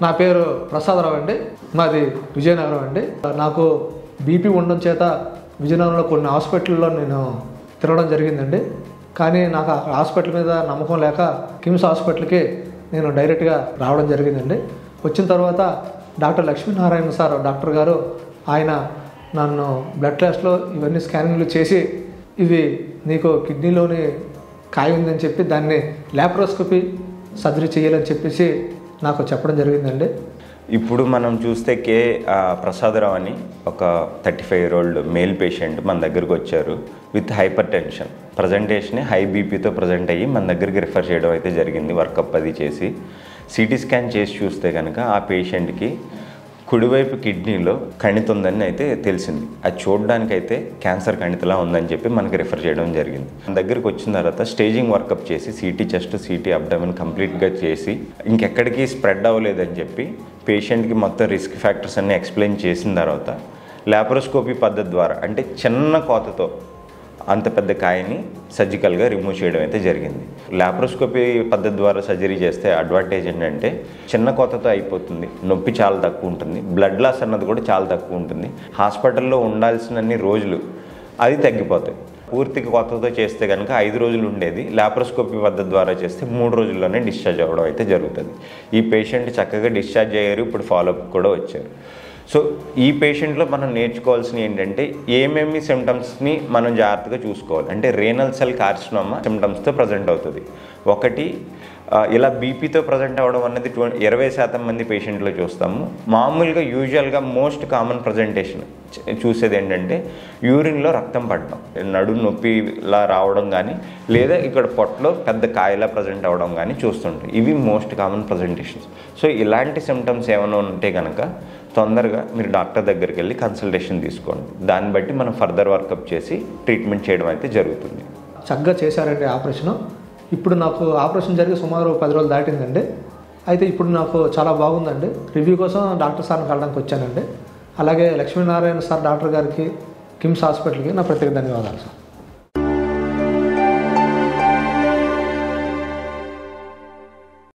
నా పేరు ప్రసాదరావు అండి. మాది విజయనగరం అండి. నాకు బీపీ ఉండడం చేత విజయనగరంలో కొన్ని హాస్పిటల్లో నేను తిరగడం జరిగిందండి. కానీ నాకు ఆ హాస్పిటల్ మీద నమ్మకం లేక కిమ్స్ హాస్పిటల్కి నేను డైరెక్ట్గా రావడం జరిగిందండి. వచ్చిన తర్వాత డాక్టర్ లక్ష్మీనారాయణ సార్ డాక్టర్ గారు ఆయన నన్ను బ్లడ్ టెస్ట్లో ఇవన్నీ స్కానింగ్లు చేసి ఇవి నీకు కిడ్నీలోని కాయ ఉందని చెప్పి దాన్ని ల్యాప్రోస్కోపీ సర్జరీ చేయాలని చెప్పేసి నాకు చెప్పడం జరిగిందండి. ఇప్పుడు మనం చూస్తే ప్రసాదరావు అని ఒక 35 year old మేల్ పేషెంట్ మన దగ్గరకు వచ్చారు with hypertension. Presentation high బీపీతో ప్రజెంట్ అయ్యి మన దగ్గరికి రిఫర్ చేయడం అయితే జరిగింది. వర్కప్ అది చేసి సిటీ స్కాన్ చేసి చూస్తే కనుక ఆ పేషెంట్కి కుడివైపు కిడ్నీలో కణితి ఉందని అయితే తెలిసింది. అది చూడడానికైతే క్యాన్సర్ కణితిలా ఉందని చెప్పి మనకి రిఫర్ చేయడం జరిగింది. మన దగ్గరికి వచ్చిన తర్వాత స్టేజింగ్ వర్కప్ చేసి సిటీ చెస్ట్ సిటీ అబ్డామిన్ కంప్లీట్గా చేసి ఇంకెక్కడికి స్ప్రెడ్ అవ్వలేదని చెప్పి పేషెంట్కి మొత్తం రిస్క్ ఫ్యాక్టర్స్ అన్నీ ఎక్స్ప్లెయిన్ చేసిన తర్వాత ల్యాప్రోస్కోపీ పద్ధతి ద్వారా అంటే చిన్న కోతతో అంత పెద్ద కాయని సర్జికల్గా రిమూవ్ చేయడం అయితే జరిగింది. ల్యాప్రోస్కోపీ పద్ధతి ద్వారా సర్జరీ చేస్తే అడ్వాంటేజ్ ఏంటంటే చిన్న కోతతో అయిపోతుంది, నొప్పి చాలా తక్కువ ఉంటుంది, బ్లడ్ లాస్ అన్నది కూడా చాలా తక్కువ ఉంటుంది, హాస్పిటల్లో ఉండాల్సినన్ని రోజులు అది తగ్గిపోతాయి. పూర్తిగా కోతతో చేస్తే కనుక 5 రోజులు ఉండేది, ల్యాప్రోస్కోపీ పద్ధతి ద్వారా చేస్తే 3 రోజుల్లోనే డిశ్చార్జ్ అవ్వడం అయితే జరుగుతుంది. ఈ పేషెంట్ చక్కగా డిశ్చార్జ్ అయ్యారు, ఇప్పుడు ఫాలోఅప్ కూడా వచ్చారు. సో ఈ పేషెంట్లో మనం నేర్చుకోవాల్సిన ఏంటంటే ఏమేమి సిమ్టమ్స్ని మనం జాగ్రత్తగా చూసుకోవాలి. అంటే రేనల్ సెల్ కార్సినోమా సిమ్టమ్స్తో ప్రజెంట్ అవుతుంది. ఒకటి ఇలా బీపీతో ప్రజెంట్ అవ్వడం అన్నది 20% మంది పేషెంట్లో చూస్తాము. మామూలుగా యూజువల్గా మోస్ట్ కామన్ ప్రజెంటేషన్ చూసేది ఏంటంటే యూరిన్లో రక్తం పడడం, నడుము నొప్పిలా రావడం కానీ లేదా ఇక్కడ పొట్టలో పెద్ద కాయలా ప్రజెంట్ అవ్వడం కానీ చూస్తుంటాయి. ఇవి మోస్ట్ కామన్ ప్రజెంటేషన్స్. సో ఇలాంటి సిమ్టమ్స్ ఏమైనా ఉంటే కనుక తొందరగా మీరు డాక్టర్ దగ్గరికి వెళ్ళి కన్సల్టేషన్ తీసుకోండి. దాన్ని బట్టి మనం ఫర్దర్ వర్కప్ చేసి ట్రీట్మెంట్ చేయడం అయితే జరుగుతుంది. చక్కగా చేశారండి ఆపరేషను. ఇప్పుడు నాకు ఆపరేషన్ జరిగి సుమారు 10 రోజులు దాటిందండి. అయితే ఇప్పుడు నాకు చాలా బాగుందండి. రివ్యూ కోసం డాక్టర్ సార్ని కలడానికి వచ్చానండి. అలాగే లక్ష్మీనారాయణ సార్ డాక్టర్ గారికి కిమ్స్ హాస్పిటల్కి నా ప్రత్యేక ధన్యవాదాలు సార్.